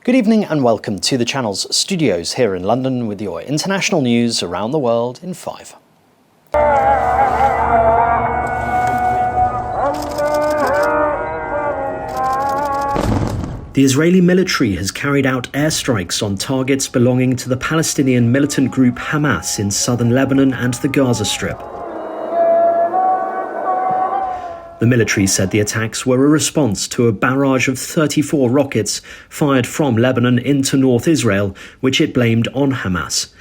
Good evening and welcome to the channel's studios here in London with your international news around the world in 5. The Israeli military has carried out airstrikes on targets belonging to the Palestinian militant group Hamas in southern Lebanon and the Gaza Strip. The military said the attacks were a response to a barrage of 34 rockets fired from Lebanon into North Israel, which it blamed on Hamas.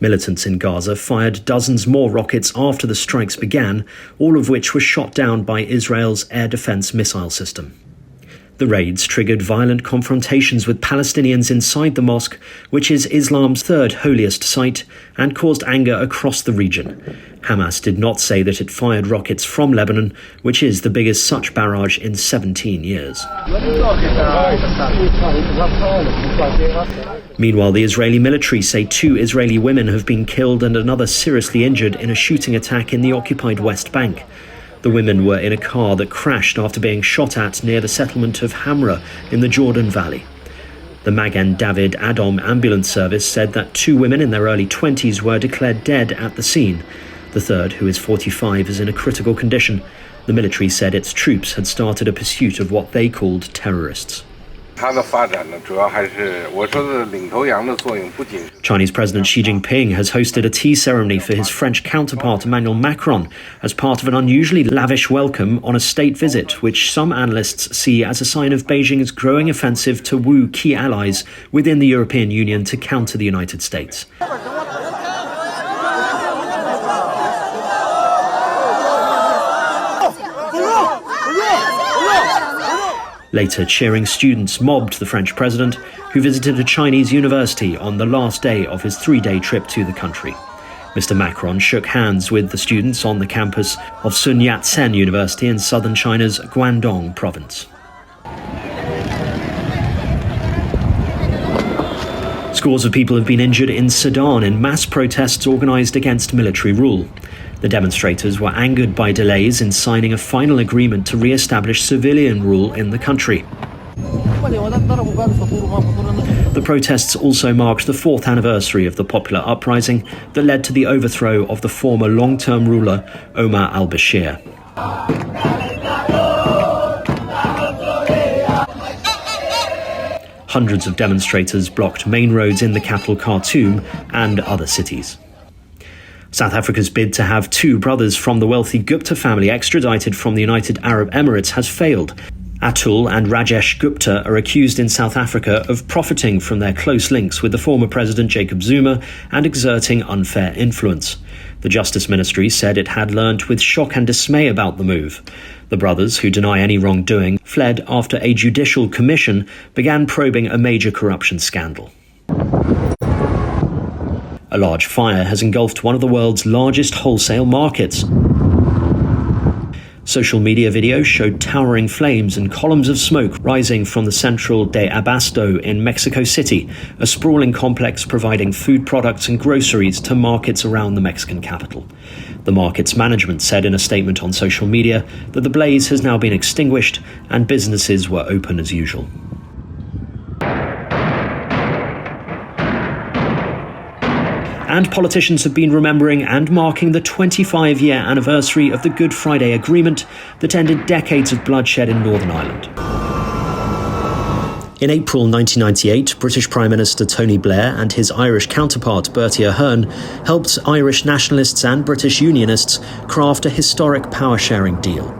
Militants in Gaza fired dozens more rockets after the strikes began, all of which were shot down by Israel's air defense missile system. The raids triggered violent confrontations with Palestinians inside the mosque, which is Islam's third holiest site, and caused anger across the region. Hamas did not say that it fired rockets from Lebanon, which is the biggest such barrage in 17 years. Meanwhile, the Israeli military say 2 Israeli women have been killed and another seriously injured in a shooting attack in the occupied West Bank. The women were in a car that crashed after being shot at near the settlement of Hamra in the Jordan Valley. The Magen David Adom ambulance service said that 2 women in their early 20s were declared dead at the scene. The third, who is 45, is in a critical condition. The military said its troops had started a pursuit of what they called terrorists. Chinese President Xi Jinping has hosted a tea ceremony for his French counterpart Emmanuel Macron as part of an unusually lavish welcome on a state visit, which some analysts see as a sign of Beijing's growing offensive to woo key allies within the European Union to counter the United States. Later, cheering students mobbed the French president, who visited a Chinese university on the last day of his 3-day trip to the country. Mr. Macron shook hands with the students on the campus of Sun Yat-sen University in southern China's Guangdong province. Scores of people have been injured in Sudan in mass protests organised against military rule. The demonstrators were angered by delays in signing a final agreement to re-establish civilian rule in the country. The protests also marked the 4th anniversary of the popular uprising that led to the overthrow of the former long-term ruler Omar al-Bashir. Hundreds of demonstrators blocked main roads in the capital Khartoum and other cities. South Africa's bid to have 2 brothers from the wealthy Gupta family extradited from the United Arab Emirates has failed. Atul and Rajesh Gupta are accused in South Africa of profiting from their close links with the former President Jacob Zuma and exerting unfair influence. The Justice Ministry said it had learnt with shock and dismay about the move. The brothers, who deny any wrongdoing, fled after a judicial commission began probing a major corruption scandal. A large fire has engulfed one of the world's largest wholesale markets. Social media videos showed towering flames and columns of smoke rising from the Central de Abasto in Mexico City, a sprawling complex providing food products and groceries to markets around the Mexican capital. The market's management said in a statement on social media that the blaze has now been extinguished and businesses were open as usual. And politicians have been remembering and marking the 25-year anniversary of the Good Friday Agreement that ended decades of bloodshed in Northern Ireland. In April 1998, British Prime Minister Tony Blair and his Irish counterpart Bertie Ahern helped Irish nationalists and British unionists craft a historic power-sharing deal.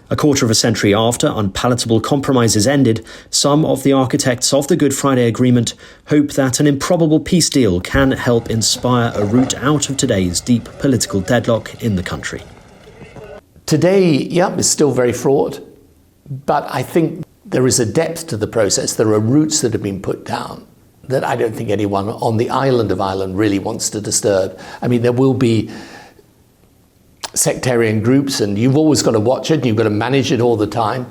A quarter of a century after unpalatable compromises ended, some of the architects of the Good Friday Agreement hope that an improbable peace deal can help inspire a route out of today's deep political deadlock in the country. Today, is still very fraught, but I think there is a depth to the process. There are roots that have been put down that I don't think anyone on the island of Ireland really wants to disturb. I mean, there will be sectarian groups, and you've always got to watch it, you've got to manage it all the time.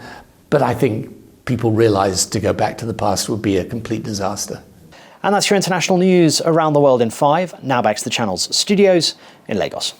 But I think people realise to go back to the past would be a complete disaster. And that's your international news around the world in 5. Now back to the channel's studios in Lagos.